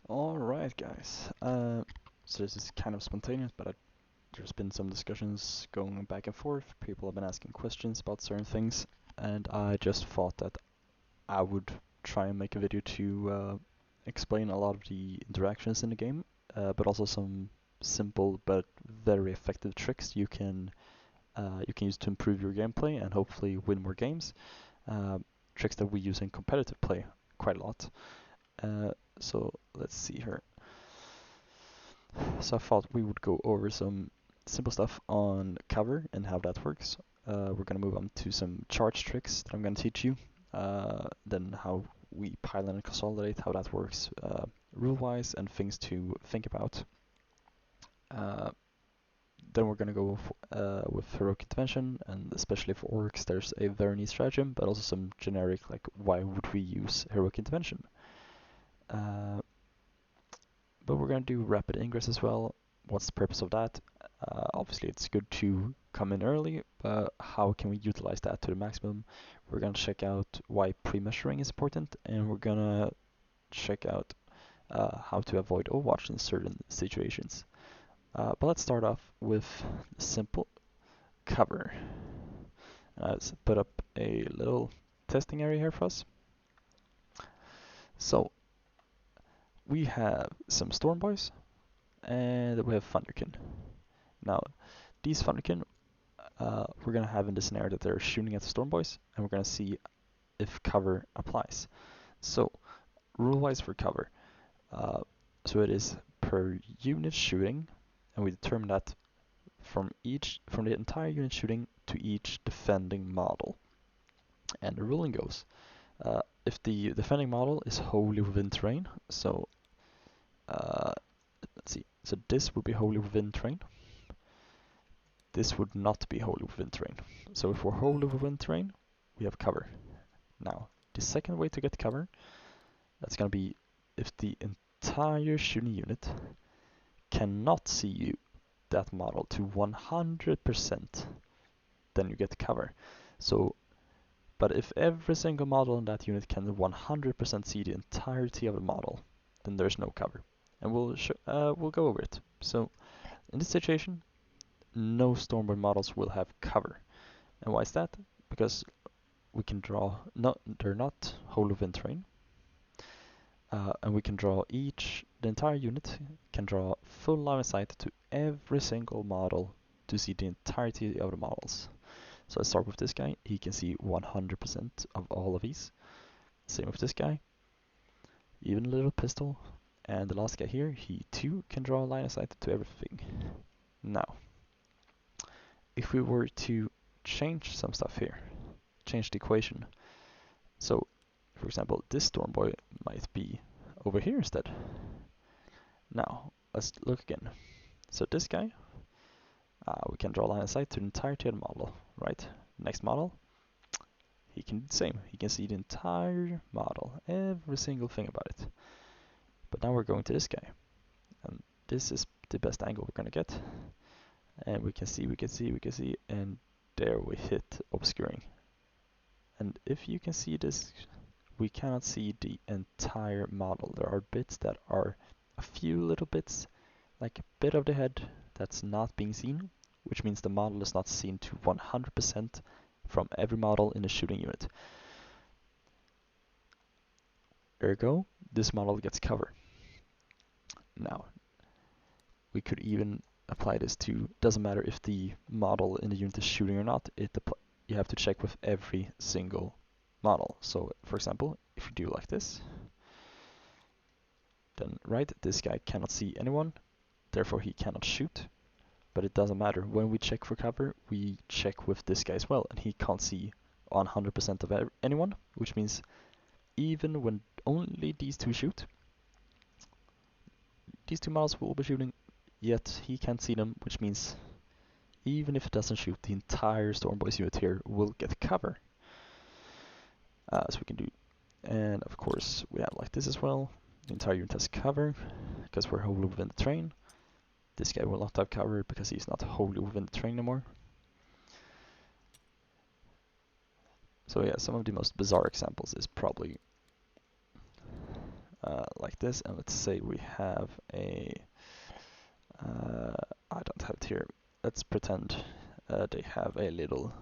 Alright guys, so this is kind of spontaneous, but there's been some discussions going back and forth. People have been asking questions about certain things, and I just thought that I would try and make a video to explain a lot of the interactions in the game, but also some simple but very effective tricks you can use to improve your gameplay and hopefully win more games. Uh, Tricks that we use in competitive play quite a lot. So let's see here. So I thought we would go over some simple stuff on cover and how that works. We're gonna move on to some charge tricks that I'm gonna teach you. Then how we pile and consolidate, how that works rule-wise, and things to think about. Uh, then we're gonna go with heroic intervention, and especially for orcs, there's a very neat stratagem, but also some generic like why would we use heroic intervention. Uh, but we're going to do rapid ingress as well. What's the purpose of that? Obviously, it's good to come in early, but how can we utilize that to the maximum? We're going to check out why pre-measuring is important, and we're going to check out how to avoid overwatch in certain situations. But let's start off with simple cover. Let's put up a little testing area here for us. So we have some storm boys, and we have Thunderkin. Now, these Thunderkin, we're going to have in this scenario that they're shooting at the Storm Boys, and we're going to see if cover applies. So, rule-wise for cover, so it is per unit shooting, and we determine that from the entire unit shooting to each defending model. And the ruling goes, if the defending model is wholly within terrain, so let's see, so this would be wholly within terrain. This would not be wholly within terrain. So if we're wholly within terrain, we have cover. Now, the second way to get cover, that's going to be if the entire shooting unit cannot see you, that model, to 100%, then you get cover. So, but if every single model in that unit can 100% see the entirety of the model, then there's no cover. And we'll go over it. So, in this situation, no Stormboy models will have cover. And why is that? Because we can draw, they're not wholly within terrain, and we can draw the entire unit can draw full line of sight to every single model to see the entirety of the models. So let's start with this guy. He can see 100% of all of these. Same with this guy, even a little pistol. And the last guy here, he too can draw a line of sight to everything. Now, if we were to change some stuff here, change the equation. So, for example, this Stormboy might be over here instead. Now, let's look again. So this guy, we can draw line of sight to the entirety of the model, right? Next model, he can do the same. He can see the entire model, every single thing about it. But now we're going to this guy, and this is the best angle we're gonna get. And we can see, and there we hit obscuring. And if you can see this, we cannot see the entire model. There are bits that are a few little bits, like a bit of the head that's not being seen, which means the model is not seen to 100% from every model in the shooting unit. There you go, this model gets cover. Now, we could even apply this to, doesn't matter if the model in the unit is shooting or not, you have to check with every single model. So, for example, if you do like this, then right, this guy cannot see anyone, therefore he cannot shoot. But it doesn't matter. When we check for cover, we check with this guy as well, and he can't see 100% of anyone, which means even when only these two shoot, these two models will be shooting, yet he can't see them, which means even if it doesn't shoot, the entire Stormboys unit here will get cover. So we can do, and of course we have like this as well. The entire unit has cover, because we're wholly within the terrain. This guy will not have cover because he's not wholly within the terrain anymore. So yeah, some of the most bizarre examples is probably like this, and let's say we have a, I don't have it here, let's pretend they have a little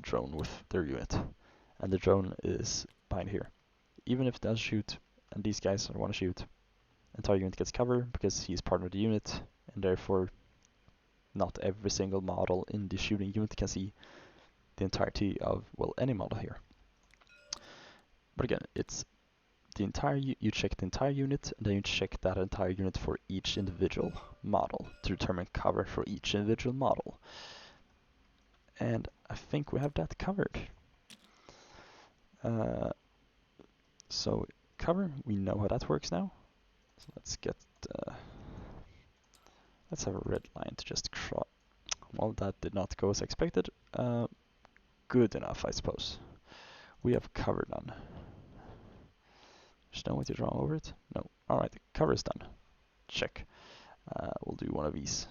drone with their unit, and the drone is behind here. Even if it does shoot, and these guys don't want to shoot, entire unit gets cover because he's part of the unit, and therefore not every single model in the shooting unit can see the entirety of, well, any model here. But again, it's the entire, you check the entire unit, and then you check that entire unit for each individual model to determine cover for each individual model. And I think we have that covered. So cover, we know how that works now. So let's get, let's have a red line to just cross. Well, that did not go as expected. Good enough, I suppose. We have cover done. Just don't want to draw over it. No. Alright, the cover is done. Check. We'll do one of these.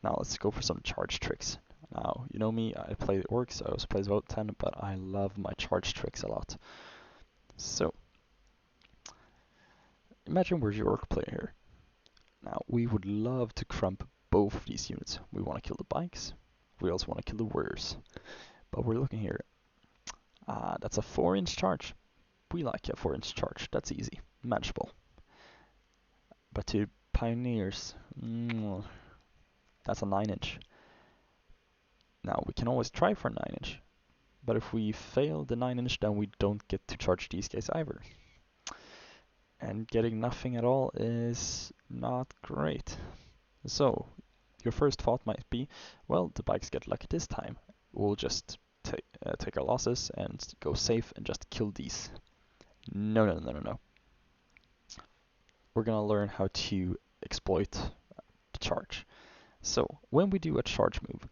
Now let's go for some charge tricks. Now, you know me, I play orcs, I also play Vote 10, but I love my charge tricks a lot. So, imagine we're your orc player here. Now, we would love to crump both of these units. We want to kill the bikes, we also want to kill the warriors. But we're looking here. That's a 4-inch charge. We like a 4-inch charge, that's easy, manageable. But to pioneers, that's a 9-inch. Now, we can always try for a 9-inch, but if we fail the 9-inch, then we don't get to charge these guys either. And getting nothing at all is not great. So, your first thought might be, well, the bikes get lucky this time. We'll just take our losses and go safe and just kill these. No, no, no, no, no. We're gonna learn how to exploit the charge. So, when we do a charge move,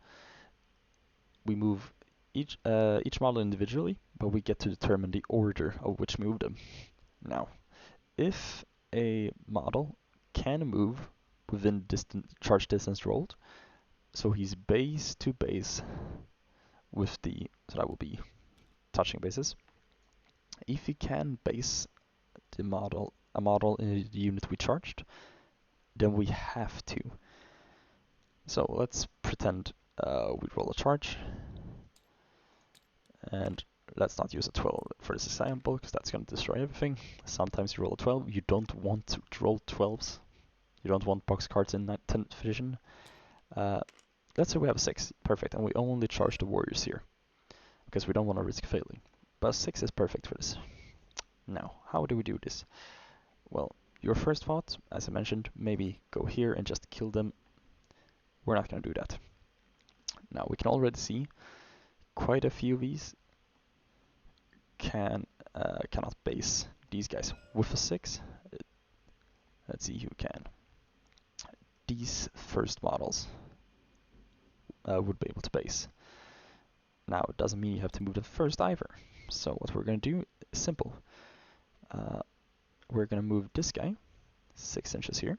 we move each model individually, but we get to determine the order of which move them. Now, if a model can move within charge distance rolled, so he's base to base with the, so that will be touching bases. If he can base a model in the unit we charged, then we have to. So let's pretend we roll a charge, and let's not use a 12 for this example, because that's going to destroy everything. Sometimes you roll a 12, you don't want to roll 12s. You don't want box cards in 10th edition. Let's say we have a 6, perfect, and we only charge the warriors here, because we don't want to risk failing. But 6 is perfect for this. Now, how do we do this? Well, your first thought, as I mentioned, maybe go here and just kill them. We're not going to do that. Now, we can already see quite a few of these cannot base these guys. With a 6, let's see who can. These first models would be able to base. Now, it doesn't mean you have to move them first either. So what we're going to do is simple. We're going to move this guy 6 inches here.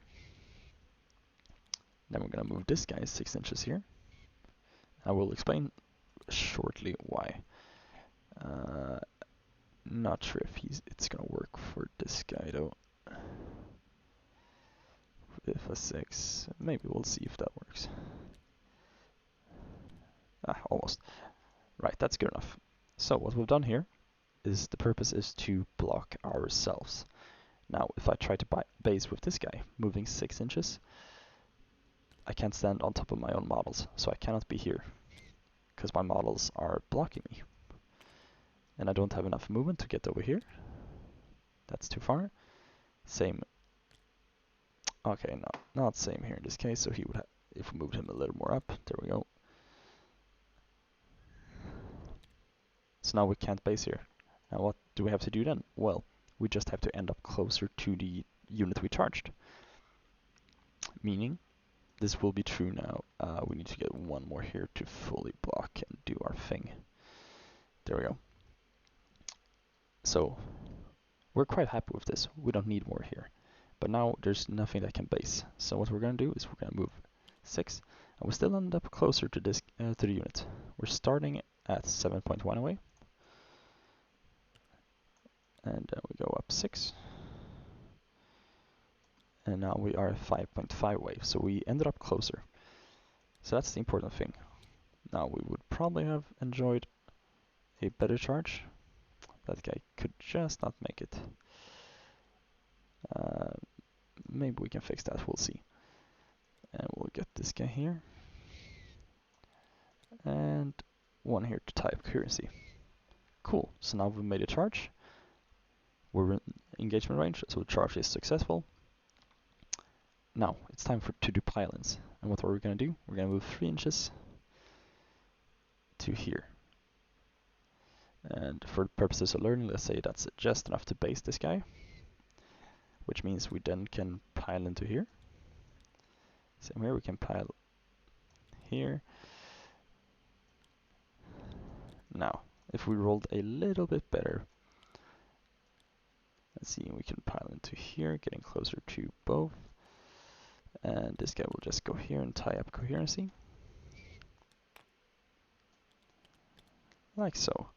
Then we're going to move this guy 6 inches here. I will explain shortly why. Not sure if it's going to work for this guy though. If a 6, maybe we'll see if that works. Almost. Right, that's good enough. So what we've done here is the purpose is to block ourselves. Now, if I try to base with this guy, moving 6 inches, I can't stand on top of my own models, so I cannot be here, because my models are blocking me. And I don't have enough movement to get over here. That's too far. Same. Okay, no, not same here in this case, so he would have, if we moved him a little more up, there we go. So now we can't base here. Now what do we have to do then? Well, we just have to end up closer to the unit we charged. Meaning, this will be true now. We need to get one more here to fully block and do our thing. There we go. So, we're quite happy with this. We don't need more here. But now there's nothing that can base. So what we're going to do is we're going to move 6. And we still end up closer to this to the unit. We're starting at 7.1 away. And we go up 6. and now we are 5.5 wave, so we ended up closer. So that's the important thing. Now we would probably have enjoyed a better charge. That guy could just not make it. Maybe we can fix that, we'll see. And we'll get this guy here. And one here to tie up currency. Cool, so now we've made a charge. We're in engagement range, so the charge is successful. Now, it's time to do pylons. And what are we going to do? We're going to move 3 inches to here. And for purposes of learning, let's say that's just enough to base this guy, which means we then can pile into here. Same here, we can pile here. Now, if we rolled a little bit better, let's see, we can pile into here, getting closer to both. And this guy will just go here and tie up coherency. Like so.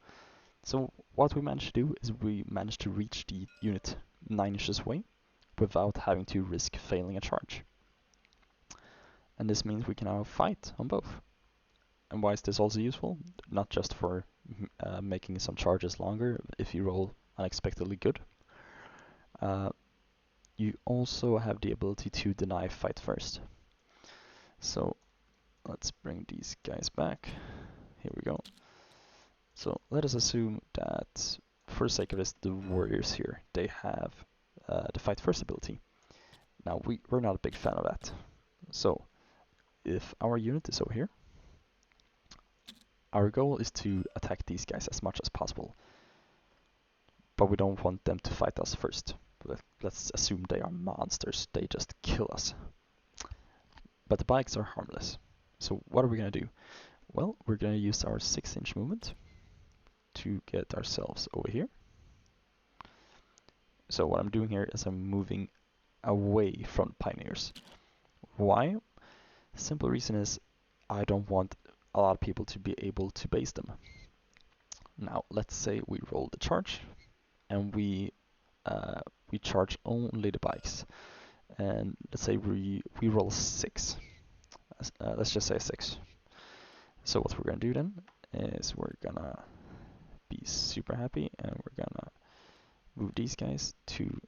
So what we managed to do is we managed to reach the unit 9 inches away without having to risk failing a charge. And this means we can now fight on both. And why is this also useful? Not just for making some charges longer if you roll unexpectedly good. You also have the ability to deny fight first. So let's bring these guys back. Here we go. So let us assume that, for the sake of this, the warriors here, they have the fight first ability. Now we're not a big fan of that. So if our unit is over here, our goal is to attack these guys as much as possible. But we don't want them to fight us first. Let's assume they are monsters, they just kill us. But the bikes are harmless. So what are we going to do? Well, we're going to use our 6-inch movement to get ourselves over here. So what I'm doing here is I'm moving away from pioneers. Why? The simple reason is I don't want a lot of people to be able to base them. Now let's say we roll the charge and we charge only the bikes, and let's say we roll 6. Let's just say 6. So what we're gonna do then is we're gonna be super happy and we're gonna move these guys to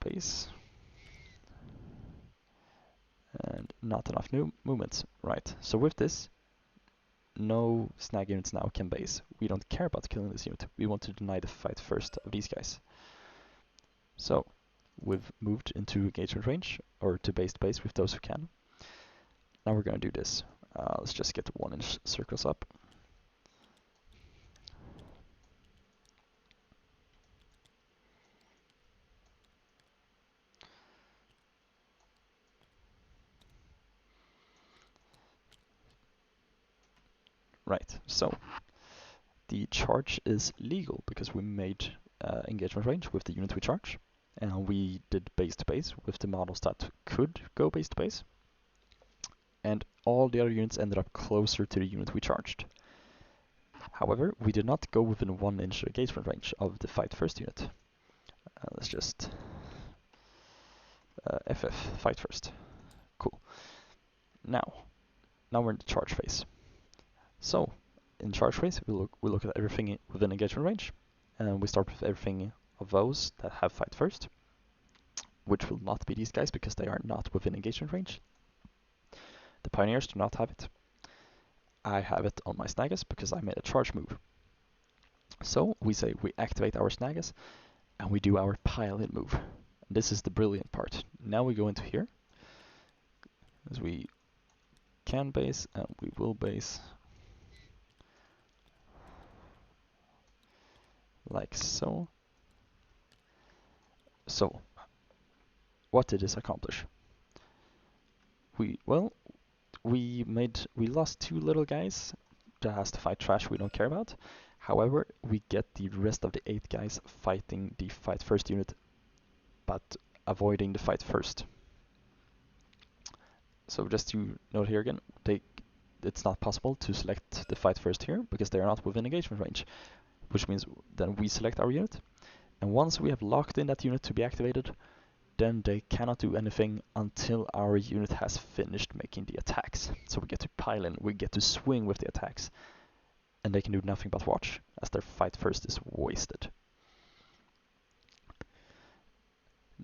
base. And not enough new movements. Right, so with this, no snag units now can base. We don't care about killing this unit. We want to deny the fight first of these guys. So we've moved into engagement range, or to base with those who can. Now we're going to do this. Let's just get the 1-inch circles up. Right, so the charge is legal because we made engagement range with the unit we charge, and we did base to base with the models that could go base to base, and all the other units ended up closer to the unit we charged. However, we did not go within 1-inch engagement range of the fight first unit. Let's just FF, fight first. Cool. Now we're in the charge phase. So in charge phase, we look at everything within engagement range, and we start with everything of those that have fight first, which will not be these guys because they are not within engagement range. The pioneers do not have it. I have it on my snaggers because I made a charge move. So we say we activate our snaggers and we do our pile-in move. And this is the brilliant part. Now we go into here, as we can base and we will base. Like so. So, what did this accomplish? We lost 2 little guys that has to fight trash we don't care about. However, we get the rest of the 8 guys fighting the fight first unit, but avoiding the fight first. So just to note here again, it's not possible to select the fight first here because they are not within engagement range, which means then we select our unit And once we have locked in that unit to be activated, then they cannot do anything until our unit has finished making the attacks. So we get to pile in, we get to swing with the attacks, and they can do nothing but watch, as their fight first is wasted.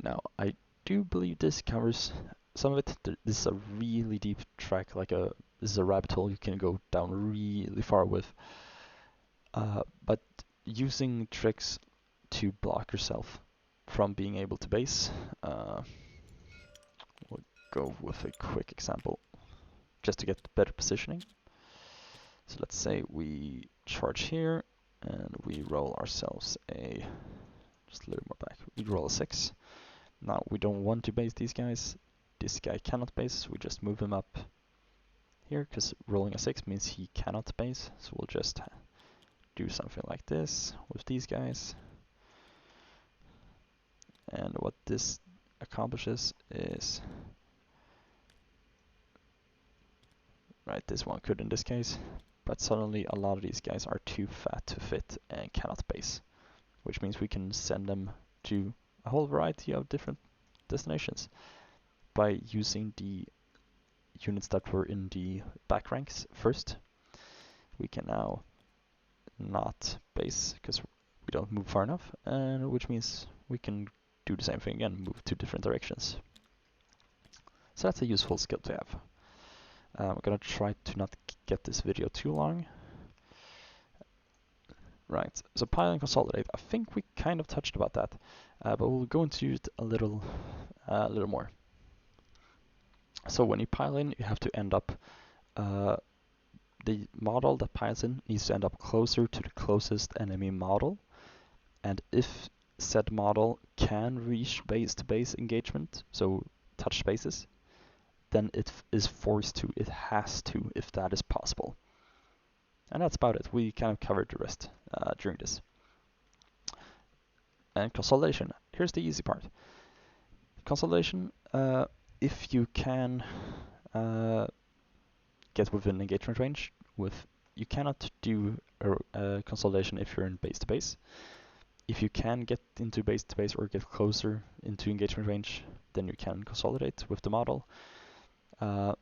Now, I do believe this covers some of it. This is a really deep track, this is a rabbit hole you can go down really far with. But using tricks to block yourself from being able to base, we'll go with a quick example just to get better positioning. So let's say we charge here and we roll ourselves just a little more back, we roll a 6. Now we don't want to base these guys. This guy cannot base, we just move him up here because rolling a 6 means he cannot base. So we'll just do something like this with these guys. And what this accomplishes is, right, this one could in this case, but suddenly a lot of these guys are too fat to fit and cannot base, which means we can send them to a whole variety of different destinations by using the units that were in the back ranks first. We can now not base because we don't move far enough, and which means we can do the same thing again, move to different directions. So that's a useful skill to have. I'm gonna try to not get this video too long. Right, so pile and consolidate. I think we kind of touched about that, but we'll go into it a little more. So when you pile in, you have to end up, the model that piles in needs to end up closer to the closest enemy model. And if said model can reach base-to-base engagement, so touch spaces, then it is forced to, it has to, if that is possible. And that's about it. We kind of covered the rest during this. And consolidation. Here's the easy part. Consolidation, if you can get within engagement range, you cannot do consolidation if you're in base-to-base. If you can get into base-to-base or get closer into engagement range, then you can consolidate with the model. But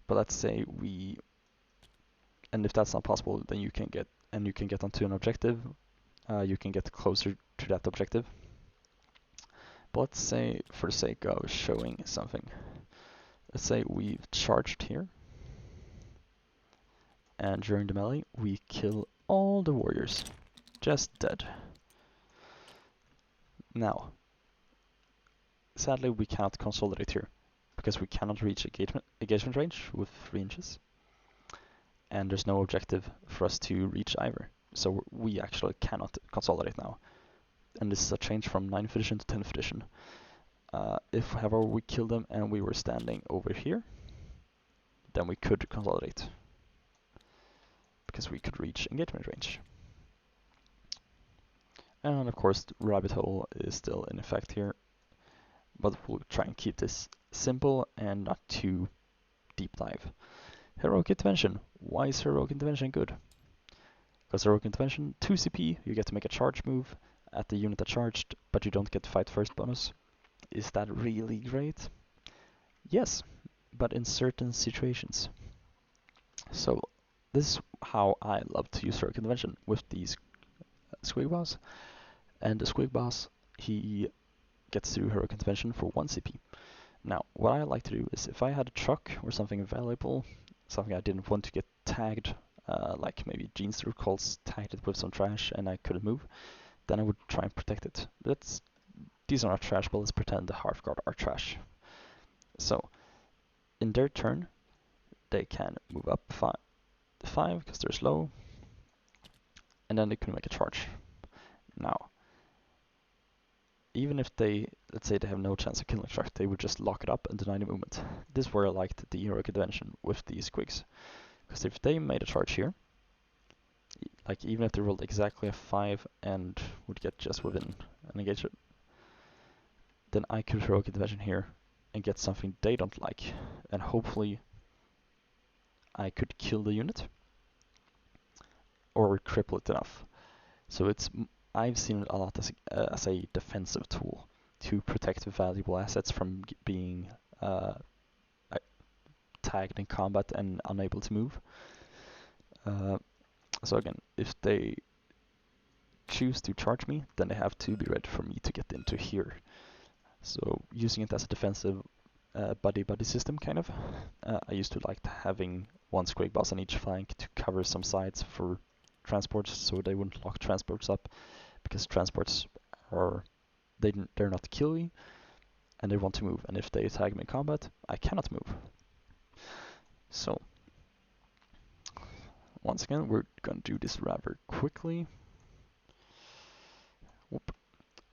let's say and if that's not possible, then you can get onto an objective. You can get closer to that objective. But let's say, for the sake of showing something, let's say we've charged here, and during the melee, we kill all the warriors, just dead. Now, sadly, we cannot consolidate here because we cannot reach engagement range with 3 inches. And there's no objective for us to reach either. So we actually cannot consolidate now. And this is a change from 9th edition to 10th edition. If, however, we killed them and we were standing over here, then we could consolidate, because we could reach engagement range. And of course, the rabbit hole is still in effect here, but we'll try and keep this simple and not too deep dive. Heroic Intervention. Why is Heroic Intervention good? Because Heroic Intervention, 2 CP, you get to make a charge move at the unit that charged, but you don't get the fight first bonus. Is that really great? Yes, but in certain situations. So this is how I love to use Heroic Intervention with these Squig Boss. And the Squig Boss, he gets through Heroic Intervention for 1 CP. Now, what I like to do is, if I had a truck or something valuable, something I didn't want to get tagged, like maybe Jeans Tricls tagged it with some trash and I couldn't move, then I would try and protect it. But these are not trash, but let's pretend the Hearthguard are trash. So, in their turn, they can move up 5 because they're slow, and then they can make a charge. Now, even if let's say they have no chance of killing a truck, they would just lock it up and deny the movement. This is where I liked the Heroic Intervention with these Squigs. Because if they made a charge here, like even if they rolled exactly a 5 and would get just within an engagement, then I could Heroic Intervention here and get something they don't like, and hopefully I could kill the unit or cripple it enough. So it's I've seen it a lot as a defensive tool to protect valuable assets from being tagged in combat and unable to move. So again, if they choose to charge me, then they have to be ready for me to get into here. So using it as a defensive buddy-buddy system, kind of. I used to like having one squig boss on each flank to cover some sides for transports, so they wouldn't lock transports up, because transports are they're not killy, and they want to move. And if they attack me in combat, I cannot move. So once again, we're gonna do this rather quickly. Whoop.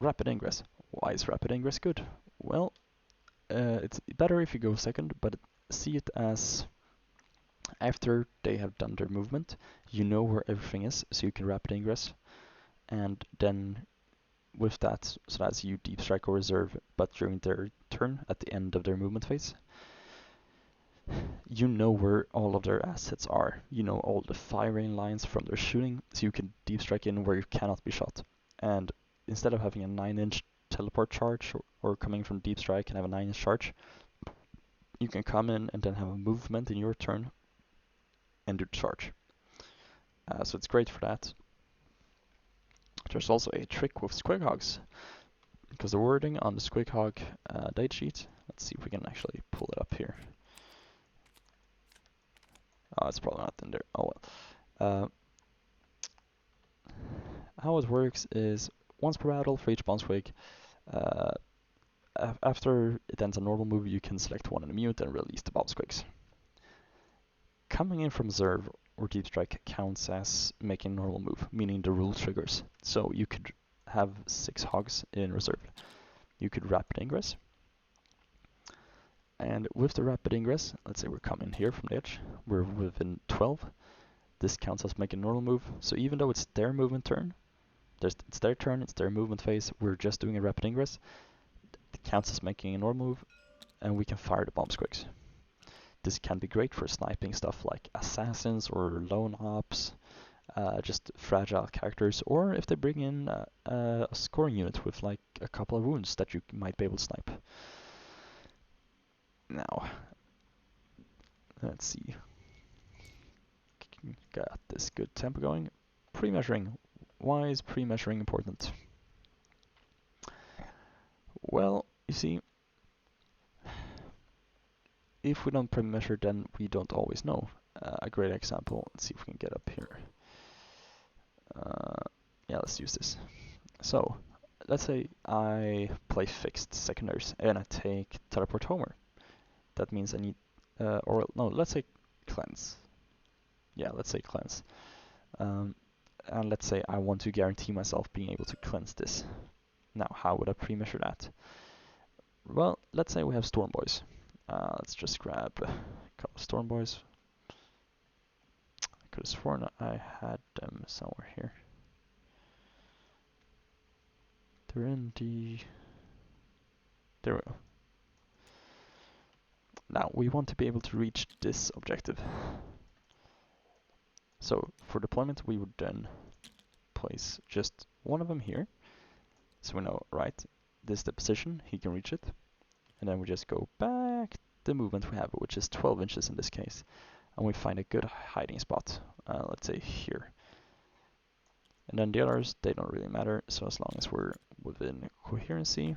Rapid ingress. Why is rapid ingress good? Well, it's better if you go second, but see it as after they have done their movement, you know where everything is, so you can rapid ingress, and then with that, so that's you deep strike or reserve, but during their turn, at the end of their movement phase, you know where all of their assets are. You know all the firing lines from their shooting, so you can deep strike in where you cannot be shot. And instead of having a 9-inch teleport charge or coming from deep strike and have a 9-inch charge, you can come in and then have a movement in your turn and do the charge. So it's great for that. There's also a trick with squig hogs, because the wording on the squig hog date sheet, let's see if we can actually pull it up here. Oh, it's probably not in there. Oh well. How it works is once per battle for each bomb squig, after it ends a normal move, you can select one enemy unit and release the bomb squigs. Coming in from reserve or deep strike counts as making a normal move, meaning the rule triggers. So you could have 6 hogs in reserve. You could rapid ingress. And with the rapid ingress, let's say we're coming here from the edge, we're within 12. This counts as making a normal move. So even though it's their movement turn, it's their turn, it's their movement phase, we're just doing a rapid ingress. It counts as making a normal move, and we can fire the bomb squigs. This can be great for sniping stuff like assassins or lone ops, just fragile characters, or if they bring in a scoring unit with like a couple of wounds that you might be able to snipe. Now, let's see. Got this good tempo going. Pre-measuring. Why is pre-measuring important? Well, you see, if we don't pre-measure, then we don't always know. A great example, let's see if we can get up here. Yeah, let's use this. So, let's say I play fixed secondaries and I take teleport homer. That means I need, or no, let's say cleanse. Yeah, let's say cleanse. And let's say I want to guarantee myself being able to cleanse this. Now, how would I pre-measure that? Well, let's say we have Storm Boys. Let's just grab a couple of Storm Boys. I could have sworn I had them somewhere here. They're in the... There we go. Now, we want to be able to reach this objective. So, for deployment, we would then place just one of them here. So we know, right, this is the position, he can reach it. And then we just go back the movement we have, which is 12 inches in this case. And we find a good hiding spot, let's say here. And then the others, they don't really matter, so as long as we're within coherency,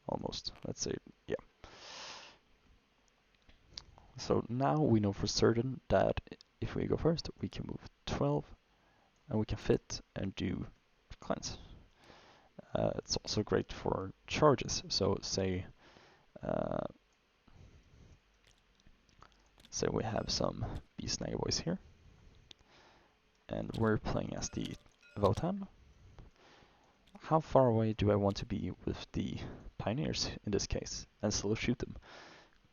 almost, let's say, yeah. So now we know for certain that if we go first, we can move 12, and we can fit and do cleanse. It's also great for charges, so say we have some Beast Snagger Boys here, and we're playing as the Votan. How far away do I want to be with the Pioneers in this case, and still shoot them?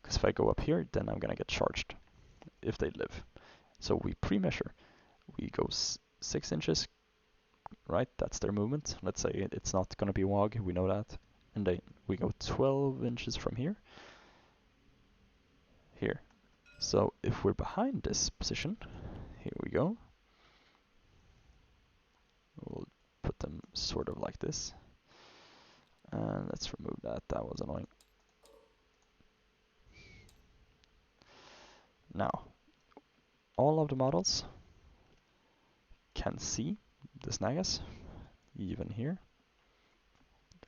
Because if I go up here, then I'm gonna get charged if they live. So we pre-measure. We go 6 inches, right? That's their movement. Let's say it's not gonna be WOG, we know that. And then we go 12 inches from here. Here. So if we're behind this position, here we go. We'll put them sort of like this. And let's remove that, that was annoying. Now, all of the models can see the snaggers, even here.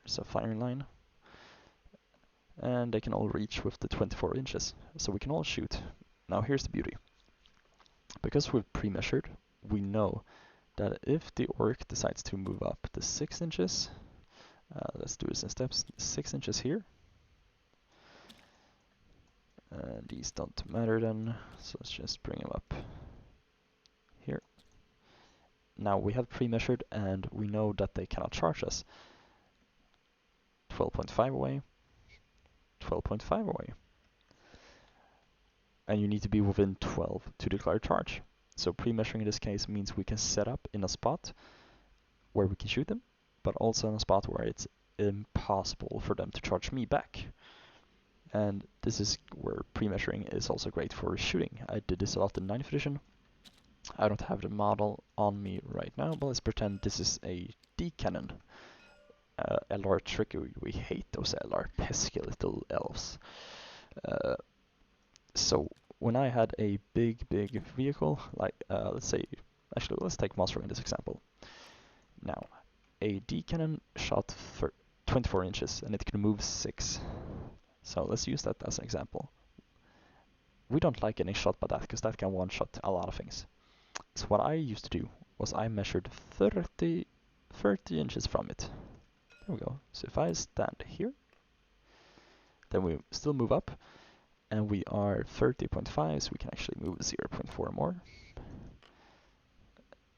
There's a firing line. And they can all reach with the 24 inches, so we can all shoot. Now here's the beauty. Because we've pre-measured, we know that if the orc decides to move up the 6 inches, let's do this in steps, 6 inches here, these don't matter then, so let's just bring them up here. Now we have pre-measured and we know that they cannot charge us. 12.5 away, 12.5 away. And you need to be within 12 to declare charge. So pre-measuring in this case means we can set up in a spot where we can shoot them, but also in a spot where it's impossible for them to charge me back. And this is where pre-measuring is also great for shooting. I did this a lot in 9th edition. I don't have the model on me right now, but let's pretend this is a D cannon. LR trick, we hate those LR pesky little elves. So when I had a big vehicle, like let's say, actually let's take Monster in this example. Now, a D cannon shot for 24 inches and it can move 6. So let's use that as an example. We don't like getting shot by that because that can one-shot a lot of things. So what I used to do was I measured 30 inches from it. There we go. So if I stand here, then we still move up, and we are 30.5, so we can actually move 0.4 more.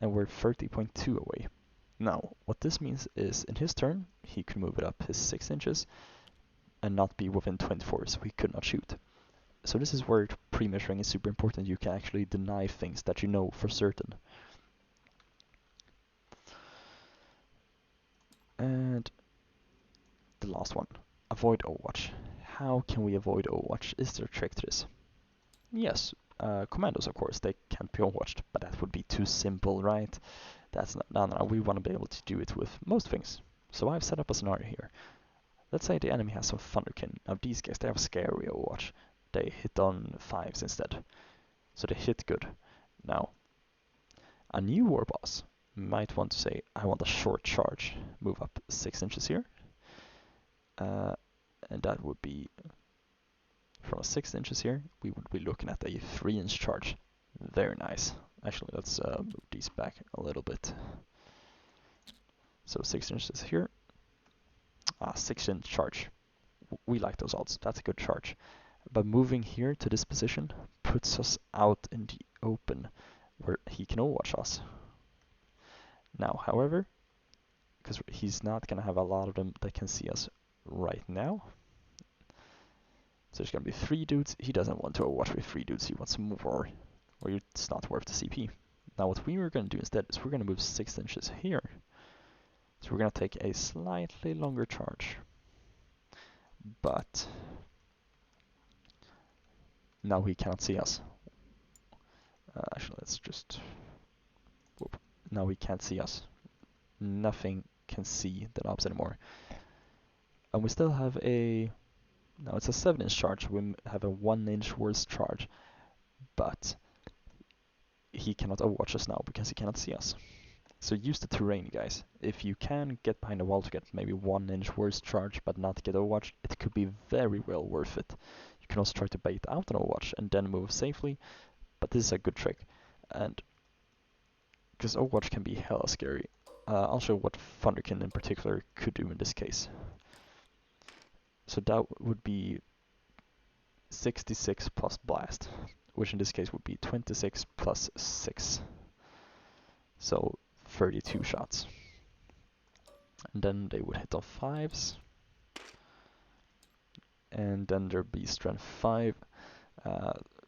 And we're 30.2 away. Now, what this means is in his turn, he could move it up his 6 inches and not be within 24, so he could not shoot. So this is where pre-measuring is super important. You can actually deny things that you know for certain. And the last one, avoid overwatch. How can we avoid overwatch? Is there a trick to this? Yes, commandos, of course, they can't be overwatched, but that would be too simple, right? That's not, no, we want to be able to do it with most things. So I've set up a scenario here. Let's say the enemy has some Thunderkin. Now these guys, they have a scary overwatch. They hit on 5s instead. So they hit good. Now, a new war boss might want to say, I want a short charge. Move up 6 inches here. And that would be from 6 inches here, we would be looking at a 3-inch charge. Very nice. Actually, let's move these back a little bit. So 6 inches here. 6-inch charge. We like those odds. That's a good charge. But moving here to this position puts us out in the open where he can overwatch us. Now, however, because he's not going to have a lot of them that can see us right now. So there's going to be 3 dudes. He doesn't want to overwatch with 3 dudes. He wants more, or it's not worth the CP. Now what we were going to do instead is we're going to move 6 inches here. So we're going to take a slightly longer charge. But now he cannot see us. Actually, let's just... Whoop. Now he can't see us. Nothing can see the knobs anymore. And we still have a... Now it's a 7-inch charge. We have a 1-inch worse charge. But he cannot overwatch us now because he cannot see us. So use the terrain, guys. If you can get behind a wall to get maybe 1-inch worse charge but not get overwatched, it could be very well worth it. You can also try to bait out an overwatch and then move safely, but this is a good trick. And because overwatch can be hella scary. I'll show what Thunderkin in particular could do in this case. So that would be 66 plus blast, which in this case would be 26 plus 6. So 32 shots. And then they would hit on 5s. And then there'd be strength 5.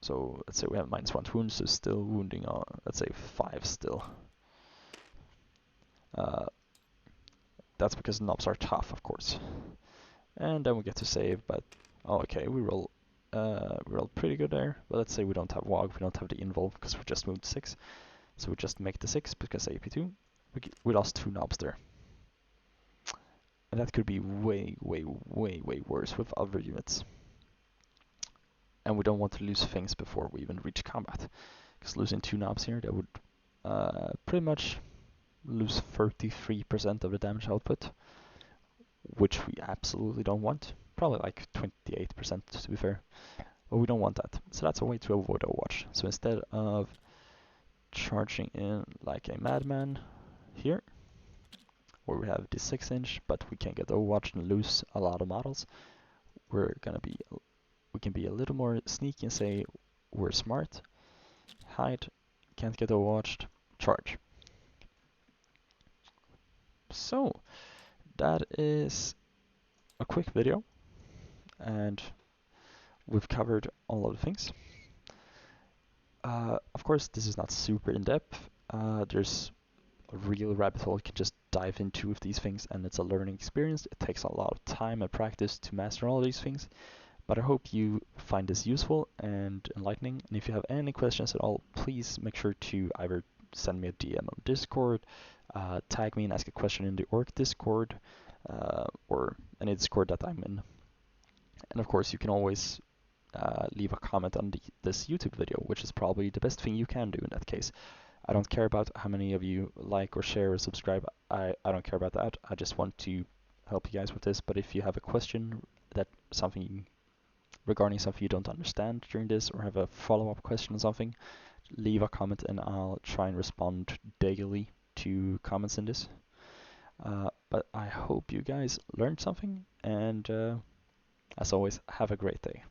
So let's say we have -1 to wound, so still wounding on, let's say 5 still. That's because knobs are tough, of course. And then we get to save, but oh, okay, we roll pretty good there. But let's say we don't have WOG, we don't have the invulve because we just moved 6. So we just make the 6 because AP2. we lost 2 knobs there. And that could be way, way, way, way worse with other units. And we don't want to lose things before we even reach combat. Because losing 2 knobs here, that would pretty much lose 33% of the damage output, which we absolutely don't want. Probably like 28% to be fair. But we don't want that. So that's a way to avoid overwatch. So instead of charging in like a madman here, where we have this 6-inch, but we can get overwatched and lose a lot of models, we can be a little more sneaky and say we're smart, hide, can't get overwatched, charge. So that is a quick video, and we've covered all of the things. Of course, this is not super in-depth. There's a real rabbit hole you can just dive into with these things, and it's a learning experience. It takes a lot of time and practice to master all these things, but I hope you find this useful and enlightening. And if you have any questions at all, please make sure to either send me a DM on Discord, tag me and ask a question in the org Discord, or any Discord that I'm in. And of course, you can always leave a comment on this YouTube video, which is probably the best thing you can do in that case. I don't care about how many of you like or share or subscribe. I don't care about that. I just want to help you guys with this. But if you have a question regarding something you don't understand during this, or have a follow-up question on something, leave a comment and I'll try and respond daily to comments in this. But I hope you guys learned something, and as always, have a great day.